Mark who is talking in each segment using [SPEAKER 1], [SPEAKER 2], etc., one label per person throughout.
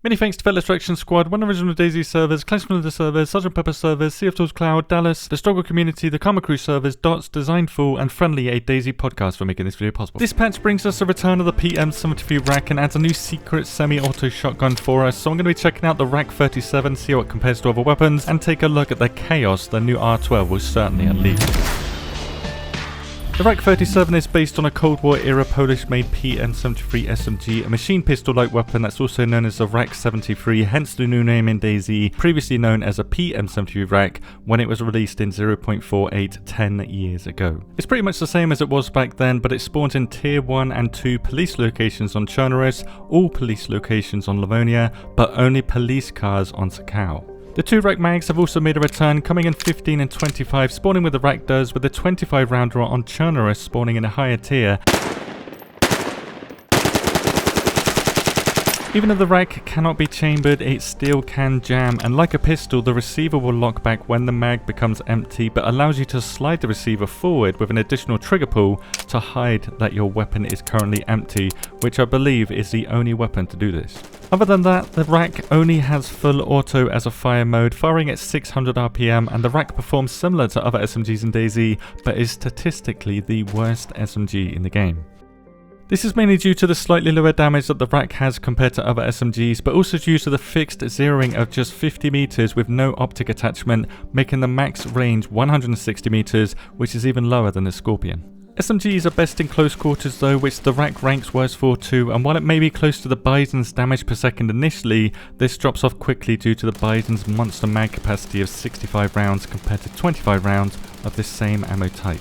[SPEAKER 1] Many thanks to Fellow Extraction Squad, One Original DayZ servers, Clash Vanilla servers, Sgt. Pepper servers, Sea of Tools Cloud, Dallas, the Struggle Community, the Karma Crew servers, Dots, Designful, and Friendly, a DayZ podcast for making this video possible. This patch brings us a return of the PM73 RAK and adds a new secret semi-auto shotgun for us, so I'm going to be checking out the RAK-37, see how it compares to other weapons, and take a look at the chaos the new R12 will certainly unleash. The RAK-37 is based on a Cold War era Polish-made PM73 SMG, a machine pistol-like weapon that's also known as the RAK-73, hence the new name in DayZ, previously known as a PM73 RAK when it was released in 0.48 10 years ago. It's pretty much the same as it was back then, but it spawns in Tier 1 and 2 police locations on Chernobyl, all police locations on Livonia, but only police cars on Sakau. The two RAK mags have also made a return, coming in 15 and 25, spawning with the RAK does, with the 25 rounder on Chernobyl spawning in a higher tier. Even though the RAK cannot be chambered, it still can jam, and like a pistol, the receiver will lock back when the mag becomes empty, but allows you to slide the receiver forward with an additional trigger pull to hide that your weapon is currently empty, which I believe is the only weapon to do this. Other than that, the RAK only has full auto as a fire mode, firing at 600 RPM, and the RAK performs similar to other SMGs in DayZ, but is statistically the worst SMG in the game. This is mainly due to the slightly lower damage that the RAK has compared to other SMGs, but also due to the fixed zeroing of just 50 meters with no optic attachment, making the max range 160 meters, which is even lower than the Scorpion. SMGs are best in close quarters though, which the RAK ranks worse for too, and while it may be close to the Bison's damage per second initially, this drops off quickly due to the Bison's monster mag capacity of 65 rounds compared to 25 rounds of this same ammo type.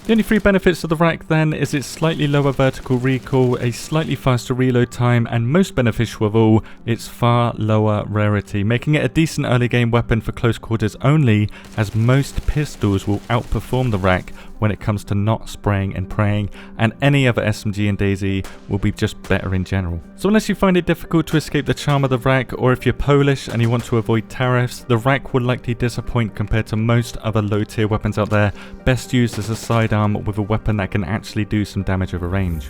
[SPEAKER 1] The only three benefits of the RAK then is its slightly lower vertical recoil, a slightly faster reload time, and most beneficial of all, its far lower rarity, making it a decent early game weapon for close quarters only, as most pistols will outperform the RAK when it comes to not spraying and praying, and any other SMG in DayZ will be just better in general. So unless you find it difficult to escape the charm of the RAK, or if you're Polish and you want to avoid tariffs, the RAK will likely disappoint compared to most other low tier weapons out there, best used as a sidearm with a weapon that can actually do some damage over range.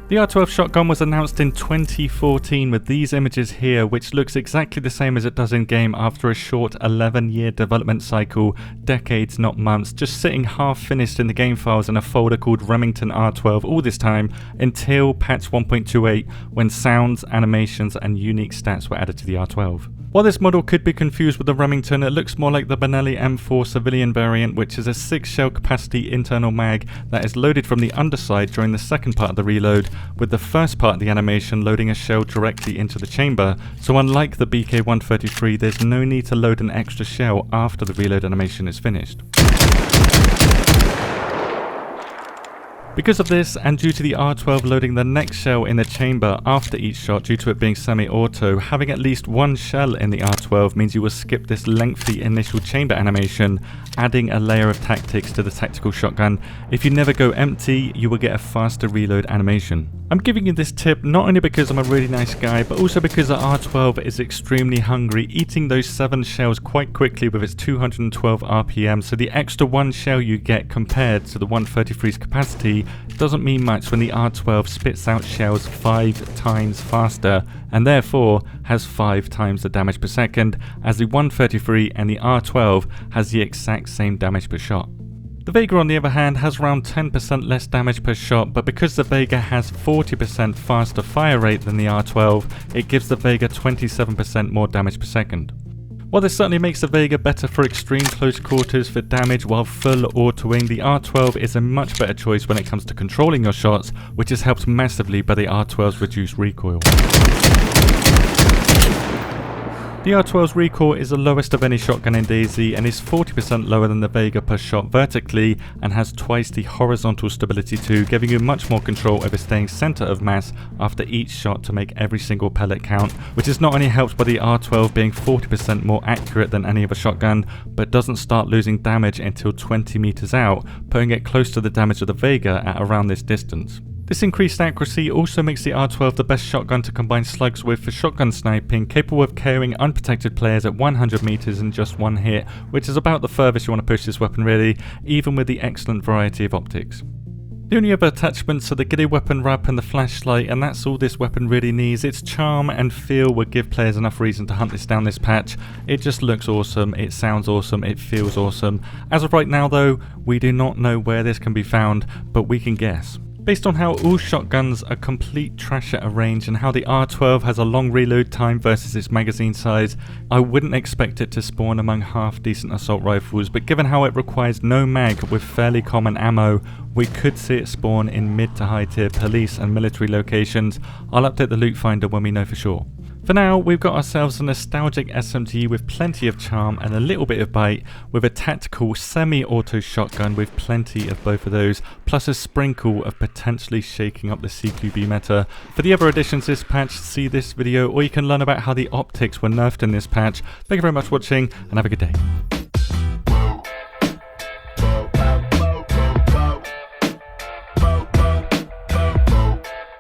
[SPEAKER 1] The R12 shotgun was announced in 2014 with these images here, which looks exactly the same as it does in game after a short 11-year development cycle, decades not months, just sitting half finished in the game files in a folder called Remington R12 all this time until patch 1.28 when sounds, animations and unique stats were added to the R12. While this model could be confused with the Remington, it looks more like the Benelli M4 civilian variant, which is a 6 shell capacity internal mag that is loaded from the underside during the second part of the reload, with the first part of the animation loading a shell directly into the chamber, so unlike the BK-133, there's no need to load an extra shell after the reload animation is finished. Because of this, and due to the R12 loading the next shell in the chamber after each shot due to it being semi-auto, having at least one shell in the R12 means you will skip this lengthy initial chamber animation, adding a layer of tactics to the tactical shotgun. If you never go empty, you will get a faster reload animation. I'm giving you this tip not only because I'm a really nice guy, but also because the R12 is extremely hungry, eating those 7 shells quite quickly with its 212 RPM, so the extra 1 shell you get compared to the 133's capacity doesn't mean much when the R12 spits out shells 5 times faster, and therefore has 5 times the damage per second, as the 133 and the R12 has the exact same damage per shot. The Vega on the other hand has around 10% less damage per shot, but because the Vega has 40% faster fire rate than the R12, it gives the Vega 27% more damage per second. While this certainly makes the Vega better for extreme close quarters for damage while full autoing, the R12 is a much better choice when it comes to controlling your shots, which is helped massively by the R12's reduced recoil. The R12's recoil is the lowest of any shotgun in DayZ and is 40% lower than the Vega per shot vertically, and has twice the horizontal stability too, giving you much more control over staying center of mass after each shot to make every single pellet count, which is not only helped by the R12 being 40% more accurate than any other shotgun, but doesn't start losing damage until 20 meters out, putting it close to the damage of the Vega at around this distance. This increased accuracy also makes the R12 the best shotgun to combine slugs with for shotgun sniping, capable of KOing unprotected players at 100 meters in just one hit, which is about the furthest you want to push this weapon really, even with the excellent variety of optics. The only other attachments are the giddy weapon wrap and the flashlight, and that's all this weapon really needs. Its charm and feel would give players enough reason to hunt this down this patch. It just looks awesome, it sounds awesome, it feels awesome. As of right now though, we do not know where this can be found, but we can guess. Based on how all shotguns are complete trash at a range and how the R12 has a long reload time versus its magazine size, I wouldn't expect it to spawn among half decent assault rifles, but given how it requires no mag with fairly common ammo, we could see it spawn in mid to high tier police and military locations. I'll update the loot finder when we know for sure. For now, we've got ourselves a nostalgic SMG with plenty of charm and a little bit of bite, with a tactical semi-auto shotgun with plenty of both of those, plus a sprinkle of potentially shaking up the CQB meta. For the other additions to this patch, see this video, or you can learn about how the optics were nerfed in this patch. Thank you very much for watching, and have a good day.